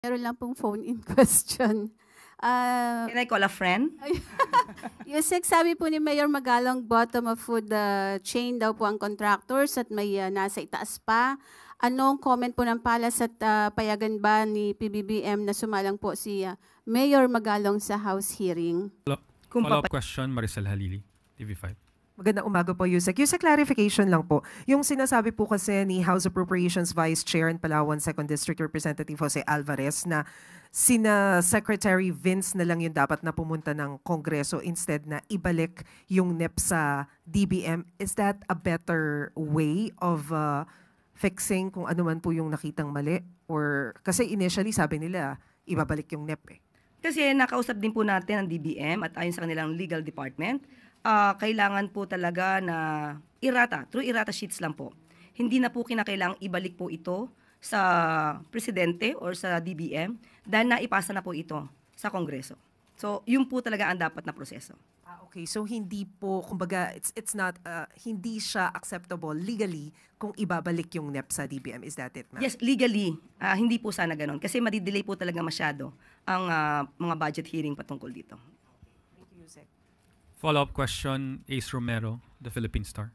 Meron lang pong phone-in question. Can I call a friend? Yusek, sabi po ni Mayor Magalong, bottom of food chain daw po ang contractors at may nasa itaas pa. Anong comment po ng palas at payagan ba ni PBBM na sumalang po si Mayor Magalong sa House hearing? Kung Follow-up question, Maricel Halili, TV5. Magandang umaga po, Yusek. Yusek, clarification lang po. Yung sinasabi po kasi ni House Appropriations Vice Chair and Palawan 2nd District Representative Jose Alvarez na sina Secretary Vince na lang yung dapat na pumunta ng Kongreso instead na ibalik yung NEP sa DBM. Is that a better way of fixing kung ano man po yung nakitang mali? Or kasi initially sabi nila ibabalik yung NEP eh. Kasi nakausap din po natin ang DBM at ayon sa kanilang legal department, kailangan po talaga na through errata sheets lang po. Hindi na po kinakailangang ibalik po ito sa presidente or sa DBM dahil naipasa na po ito sa Kongreso. So, yun po talaga ang dapat na proseso. Okay, so hindi po, kumbaga, it's not, hindi siya acceptable legally kung ibabalik yung NEP sa DBM. Is that it, ma'am? Yes, legally, hindi po sana ganun. Kasi madidelay po talaga masyado ang mga budget hearing patungkol dito. Thank you, Yusek. Follow-up question, Ace Romero, The Philippine Star.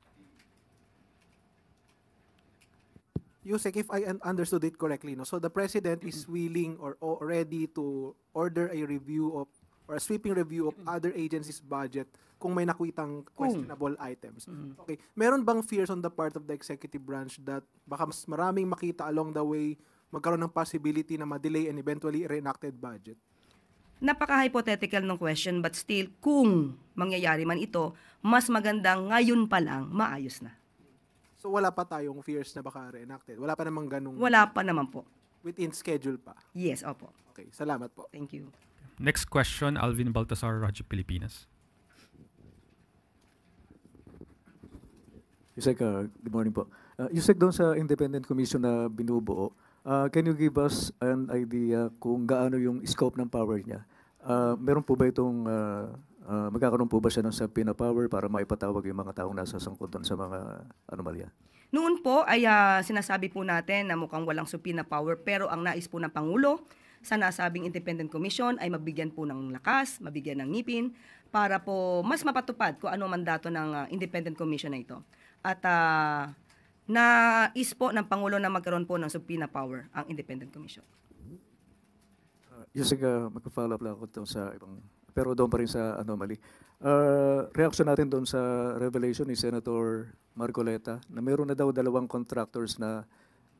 Yusek, if I understood it correctly, no, so the president is willing or ready to order a review of or a sweeping review of other agencies' budget kung may nakuitang questionable items. Okay, meron bang fears on the part of the executive branch that baka mas maraming makita along the way, magkaroon ng possibility na ma-delay and eventually reenacted budget? Napaka-hypothetical ng question but still, kung mangyayari man ito, mas magandang ngayon pa lang maayos na. So wala pa tayong fears na baka reenacted? Wala pa namang ganung Wala pa naman po. within schedule pa? Yes, opo. Okay, salamat po. Thank you. Next question, Alvin Baltasar, Radyo Pilipinas. Yusek, good morning po. Yusek, doon sa independent commission na binubuo, can you give us an idea kung gaano yung scope ng power niya? Meron po ba itong, magkakaroon po ba siya ng subpoena power para maipatawag yung mga taong nasa sangkot doon sa mga anomalya? Noon po ay sinasabi po natin na mukhang walang subpoena power pero ang nais po ng Pangulo sa nasabing independent commission ay mabigyan po ng lakas, mabigyan ng ngipin para po mas mapatupad kung ano mandato ng independent commission na ito. At nais po ng Pangulo na magkaroon po ng subpoena power ang independent commission. Yusek, mag-follow up lang ako doon sa ibang, pero doon pa rin sa anomaly. Reaction natin doon sa revelation ni Senator Marcoleta na meron na daw 2 contractors na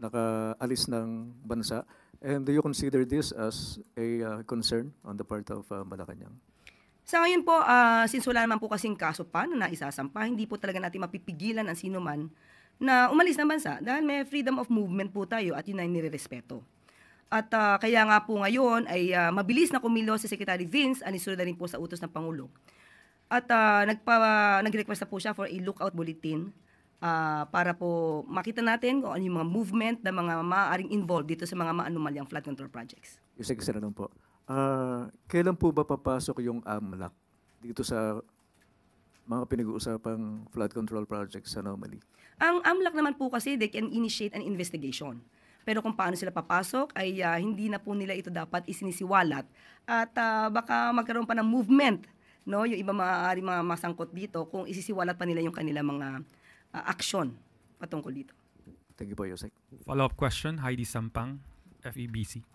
nakaalis ng bansa. And do you consider this as a concern on the part of Malacanang? Sa ngayon po, since wala naman po kasing kaso pa na naisasampa, hindi po talaga natin mapipigilan ang sino man na umalis ng bansa dahil may freedom of movement po tayo at yun ay nirerespeto. At kaya nga po ngayon ay mabilis na kumilos si Secretary Vince, anisunod na rin po sa utos ng Pangulo. At nag-request na po siya for a lookout bulletin para po makita natin kung ano yung mga movement na mga maaaring involved dito sa mga maanumalyang flood control projects. Yusek, isa na lang po. Kailan po ba papasok yung AMLAC dito sa mga pinag-uusapang flood control projects sa anomaly? Ang AMLAC naman po kasi, they can initiate an investigation. Pero kung paano sila papasok ay hindi na po nila ito dapat isinisiwalat at baka magkaroon pa ng movement, no? Yung iba maaari mga masangkot dito kung isisiwalat pa nila yung kanilang mga aksyon patungkol dito. Thank you po, Yusek. Follow-up question, Heidi Sampang, FEBC.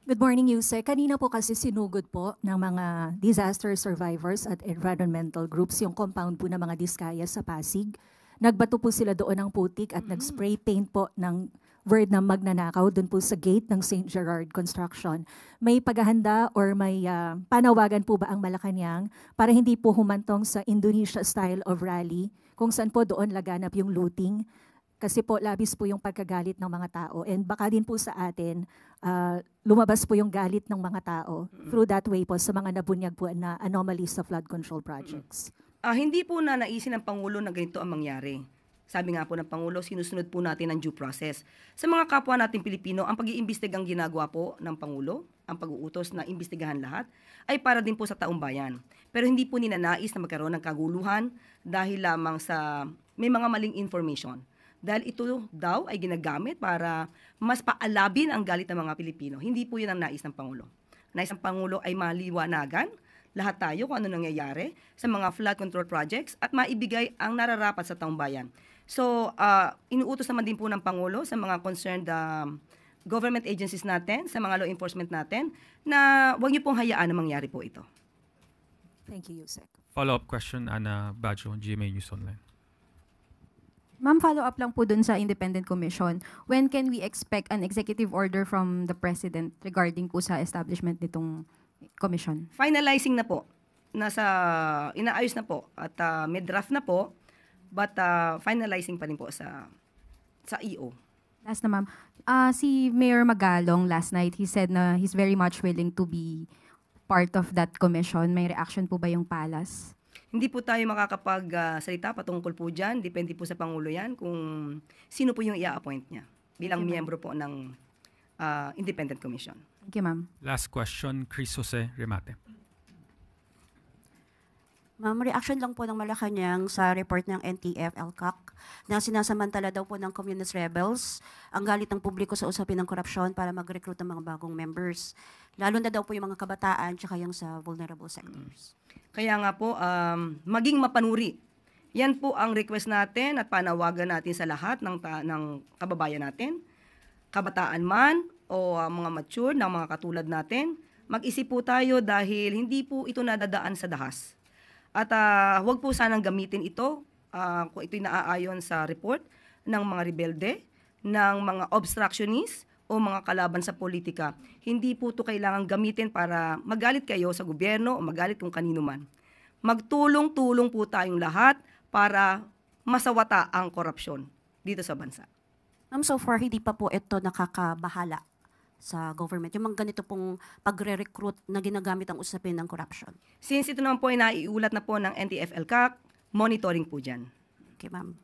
Good morning, Yusek. Kanina po kasi sinugod po ng mga disaster survivors at environmental groups yung compound po ng mga Diskaya sa Pasig. Nagbato po sila doon ng putik at nag-spray paint po ng word na magnanakaw doon po sa gate ng St. Gerard Construction. May paghahanda or may panawagan po ba ang Malacanang para hindi po humantong sa Indonesia style of rally kung saan po doon laganap yung looting? Kasi po labis po yung pagkagalit ng mga tao and baka din po sa atin lumabas po yung galit ng mga tao through that way po sa mga nabunyag po na anomalies sa flood control projects. Hindi po na naisin ng Pangulo na ganito ang mangyari. Sabi nga po ng Pangulo, sinusunod po natin ang due process. Sa mga kapwa nating Pilipino, ang pag-iimbestigang ginagawa po ng Pangulo, ang pag-uutos na imbestigahan lahat, ay para din po sa taong bayan. Pero hindi po ninanais na magkaroon ng kaguluhan dahil lamang sa may mga maling information. Dahil ito daw ay ginagamit para mas paalabin ang galit ng mga Pilipino. Hindi po yun ang nais ng Pangulo. Nais ng Pangulo ay maliwanagan lahat tayo kung ano nangyayari sa mga flood control projects at maibigay ang nararapat sa taong bayan. So, inuutos naman din po ng Pangulo sa mga concerned government agencies natin, sa mga law enforcement natin, na huwag niyo pong hayaan na mangyari po ito. Thank you, Yusek. Follow-up question, Ana Bajo, GMA News Online. Ma'am, follow-up lang po dun sa Independent Commission. When can we expect an executive order from the President regarding po sa establishment nitong commission? Finalizing na po. Inaayos na po at may draft na po, but finalizing pa rin po sa EO. Last na, ma'am. Si Mayor Magalong last night, he said na he's very much willing to be part of that commission. May reaction po ba yung Palas? Hindi po tayo makakapag-salita patungkol po dyan. Depende po sa Pangulo yan kung sino po yung i-appoint niya bilang miyembro po ng Independent Commission. Thank you, ma'am. Last question, Chris Jose Remate. Ma'am, reaction lang po ng Malacanang sa report ng NTF-ELCAC na sinasamantala daw po ng communist rebels ang galit ng publiko sa usapin ng korupsyon para mag-recruit ng mga bagong members. Lalo na daw po yung mga kabataan tsaka yung sa vulnerable sectors. Kaya nga po, maging mapanuri. Yan po ang request natin at panawagan natin sa lahat ng kababayan natin. Kabataan man o mga mature na mga katulad natin, mag-isip po tayo dahil hindi po ito nadadaan sa dahas. At huwag po sanang gamitin ito kung ito'y naaayon sa report ng mga rebelde, ng mga obstructionists o mga kalaban sa politika. Hindi po ito kailangan gamitin para magalit kayo sa gobyerno o magalit kung kanino man. Magtulong-tulong po tayong lahat para masawata ang korupsyon dito sa bansa. Ma'am, so far hindi pa po ito nakakabahala sa government, yung mga ganito pong pagre-recruit na ginagamit ang usapin ng corruption. Since ito naman po ay naiulat na po ng NTF-ELCAC, monitoring po dyan. Okay, ma'am.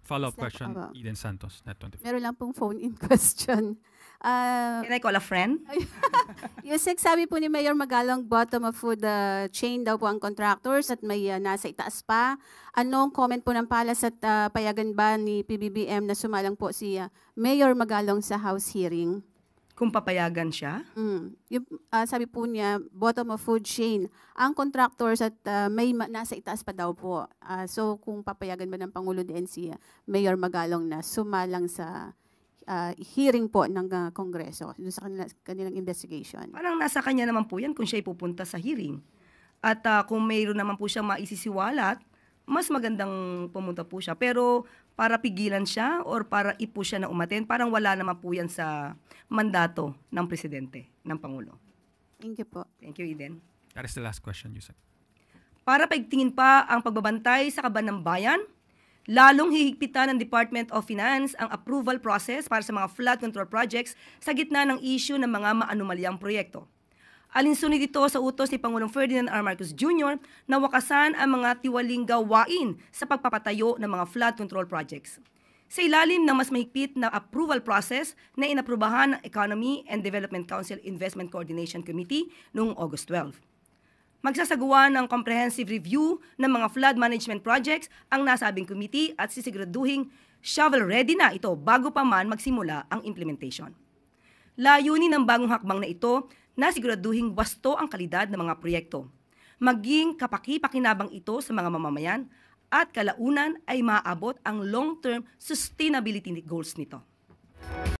Follow-up Is that question, about- Eden Santos, Net25. Meron lang pong phone-in question. Can I call a friend? Yusek, sabi po ni Mayor Magalong, bottom of food chain daw po ang contractors at may nasa itaas pa. Anong comment po ng Palas at payagan ba ni PBBM na sumalang po si Mayor Magalong sa House hearing? Kung papayagan siya? Sabi po niya, bottom of food chain. Ang contractors at may nasa itaas pa daw po. So kung papayagan ba ng Pangulo din si Mayor Magalong na sumalang sa hearing po ng Kongreso dun sa kanilang investigation. Parang nasa kanya naman po yan kung siya pupunta sa hearing. At kung mayroon naman po siya maisisiwalat, mas magandang pumunta po siya. Pero para pigilan siya or para ipo siya na umaten, parang wala naman po yan sa mandato ng Presidente, ng Pangulo. Thank you po. Thank you, Eden. That is the last question, Yusek. Para paigtingin pa ang pagbabantay sa kaban ng bayan, lalong hihigpitan ng Department of Finance ang approval process para sa mga flood control projects sa gitna ng issue ng mga maanumalyang proyekto. Alinsunod ito sa utos ni Pangulong Ferdinand R. Marcos Jr. na wakasan ang mga tiwaling gawain sa pagpapatayo ng mga flood control projects. Sa ilalim ng mas mahigpit na approval process na inaprubahan ng Economy and Development Council Investment Coordination Committee noong August 12. Magsasagawa ng comprehensive review ng mga flood management projects ang nasabing committee at sisiguraduhing shovel-ready na ito bago pa man magsimula ang implementation. Layunin ng bagong hakbang na ito na siguraduhing wasto ang kalidad ng mga proyekto. Maging kapaki-pakinabang ito sa mga mamamayan at kalaunan ay maaabot ang long-term sustainability goals nito.